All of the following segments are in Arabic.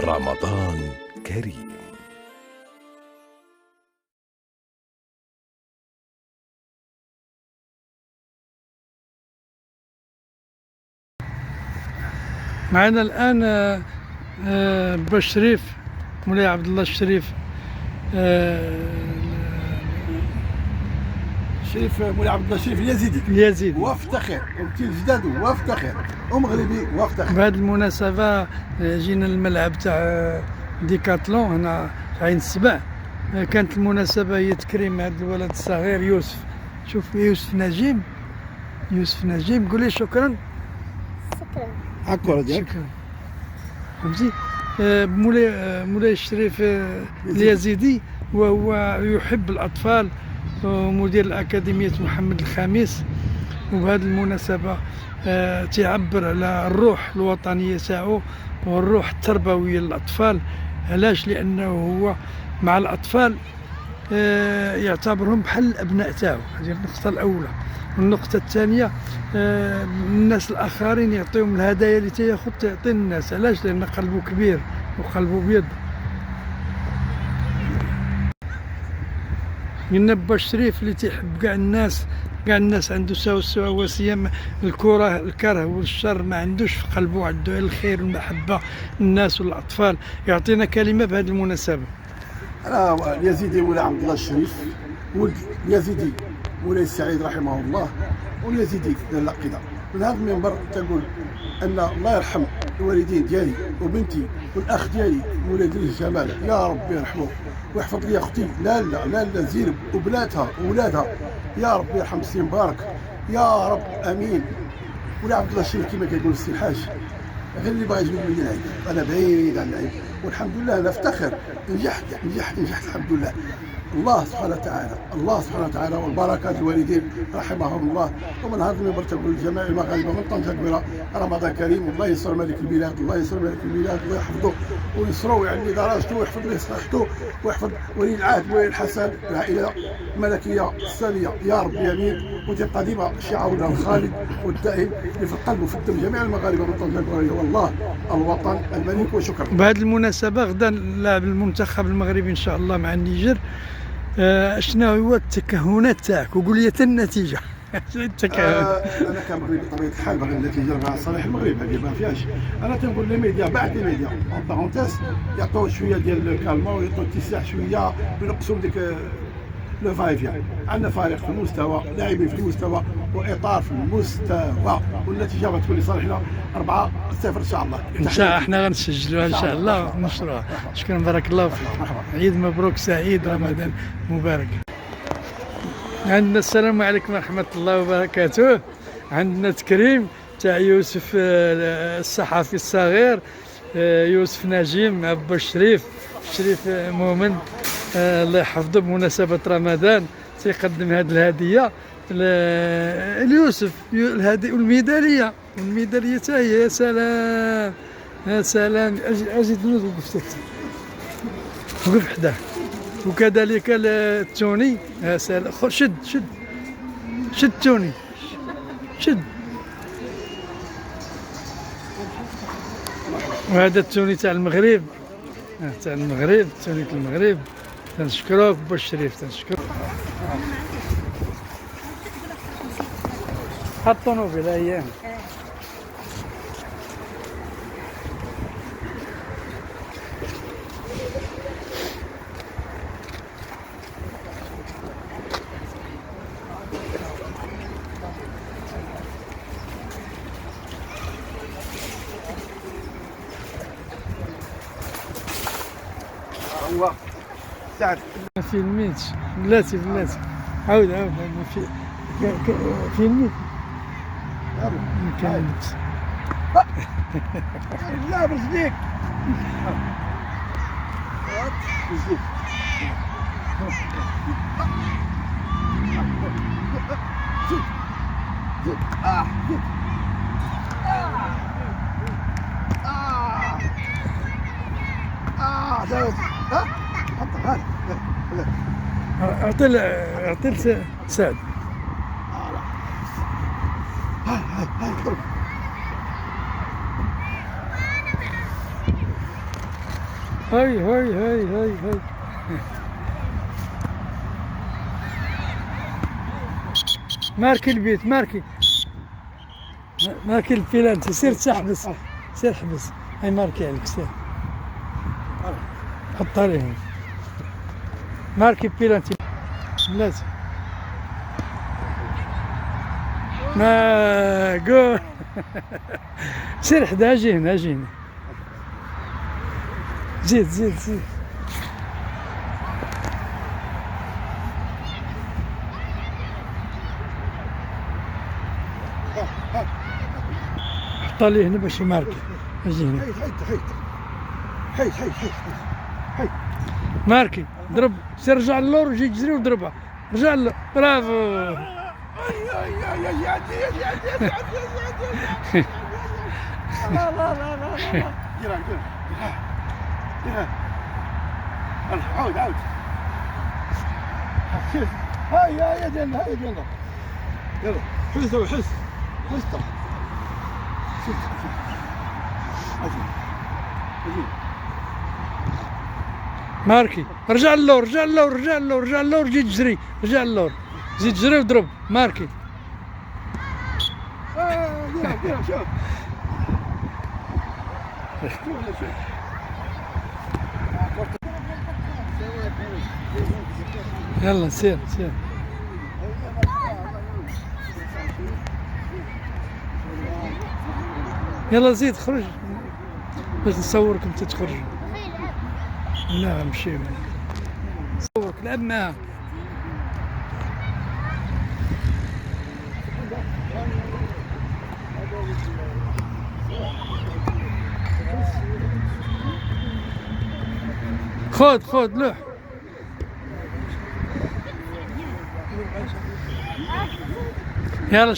رمضان كريم. معنا الآن با الشريف، مولاي عبد الله الشريف، شريف مولاي عبد الله الشريف اليزيدي وافتخر، وكيل جداد وافتخر، ومغربي وافتخر. بهذه المناسبة جينا الملعب تاع ديكاتلون هنا في عين السبع. كانت المناسبة هي تكريم هذا الولد الصغير يوسف. شوف يوسف نجيم، قول لي شكرا. هاكا ديالك. شكرا. فهمتي؟ مولاي الشريف اليزيدي، وهو يحب الأطفال ومدير الأكاديمية محمد الخامس. وبهذه المناسبة تعبر على الروح الوطنية تاعو والروح التربوية للأطفال. علاش؟ لأنه هو مع الأطفال يعتبرهم بحال الأبناء تاعو. هذه النقطة الأولى. والنقطة الثانية، الناس الآخرين يعطيهم الهدايا اللي تياخذ تعطي الناس. علاش؟ لأن قلبه كبير وقلبه بيض. قلنا با الشريف اللي تيحب كاع الناس عنده سواسية. الكره والشر ما عندوش في قلبه، عنده الخير والمحبة للناس والأطفال. يعطينا كلمة بهذه المناسبة. أنا اليزيدي مولاي عبد الله الشريف، ولد اليزيدي مولاي السعيد رحمه الله، واليزيدي لقينا من هذا المنبر تقول أن الله يرحم الوالدين ديالي وبنتي والأخ ديالي مولاي دريس جمال، يا ربي يرحمه ويحفظ لي اختي لالا زينب وبناتها وولادها، يا رب يرحم السي مبارك، يا رب امين. ولا عبد الله الشريف كما كيقول السي الحاج، غير اللي باغي يجبد لي العيب، انا بعيد عن العيب، والحمد لله انا افتخر. نجحت الحمد لله. الله سبحانه وتعالى والبركات الوالدين رحمهم الله. ومن هذا المنبر تقول لجميع المغاربه من طنجه كبيره رمضان كريم، والله يسر ملك البلاد، الله ويحفظه ويسره ويعلي درجته ويحفظ له صحته ويحفظ ولي العهد ولي الحسن، العائله الملكيه الساميه، يا رب امين. وتبقى ديما شعارنا الخالد والدائم اللي في القلب وفي الدم جميع المغاربه من طنجه كبيره، والله الوطن الملك. وشكرا. بهذه المناسبة غدا نلعب المنتخب المغربي ان شاء الله مع النيجر. شنو هو التكهنات تاعك؟ وقول لي النتيجه. انا كمغربي بطبيعه الحال باغي النتيجه مع صالح المغرب، هذه ما فيهاش. انا تنقول لي ميديا بعد لي ميديا اون بارونتيز يعطوا شويه ديال الكالما ويعطوا اتساع شويه وينقصوا ديك لو فايفيان. عندنا فريق في المستوى، لاعبين في المستوى، واطار في المستوى، والنتيجه غتكون لصالحنا 4-0 ان شاء الله. ان شاء الله احنا غنسجلوها ان شاء الله ونشروها. شكرا، بارك الله فيك. عيد مبروك سعيد، رمضان مبارك. عندنا السلام عليكم ورحمة الله وبركاته. عندنا تكريم تاع يوسف الصحفي الصغير، يوسف نجيم مع با الشريف مؤمن، الله يحفظه. بمناسبة رمضان تيقدم هذه الهدية ليوسف، الهدية والميدالية تاع هي. يا سلام يا سلام. اجي وقف حداه. وكذلك التوني. يا سلام. شد توني، شد. وهذا التوني تاع المغرب، توني المغرب. تنشكروك با الشريف، تنشكروك. حطونو في الايام. هو سعد ما فيلميتش بلاتي عاود ما فيلميت ما كانتش. لا برجليك اعطي سعد. هاي هاي هاي هاي هاي. ماركي البيت، ماركي البيلانتي. سير تحبس، سير حبس. هاي ماركي عليك، سير حط عليه. ماركي بيلانتي لازم. ما قول. سير حدا، اجي هنا، اجي هنا. زيد زيد زيد. حط عليه هنا باش يماركي. اجي هنا. حيد ماركي ضرب. سير رجع للور وجي تجري وضربها. رجع له. برافو. لا لا لا لا لا. ديرها عاود هاي ديالنا يلا حس طبعا. ماركي رجع للور، جي تجري. رجع للور، زيد تجري وضرب. ماركي ديرها شوف. يلا سير. يلا زيد خرج باش نصورك انت تخرج. لا نمشي نصورك. لعب معاها. خذ لوح. يلا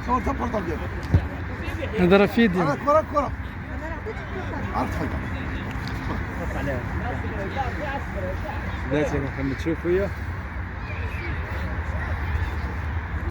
صور تبرطل ديالك. هذا راه فيديو. كرة عرفت بلاتي محمد شوف وياه.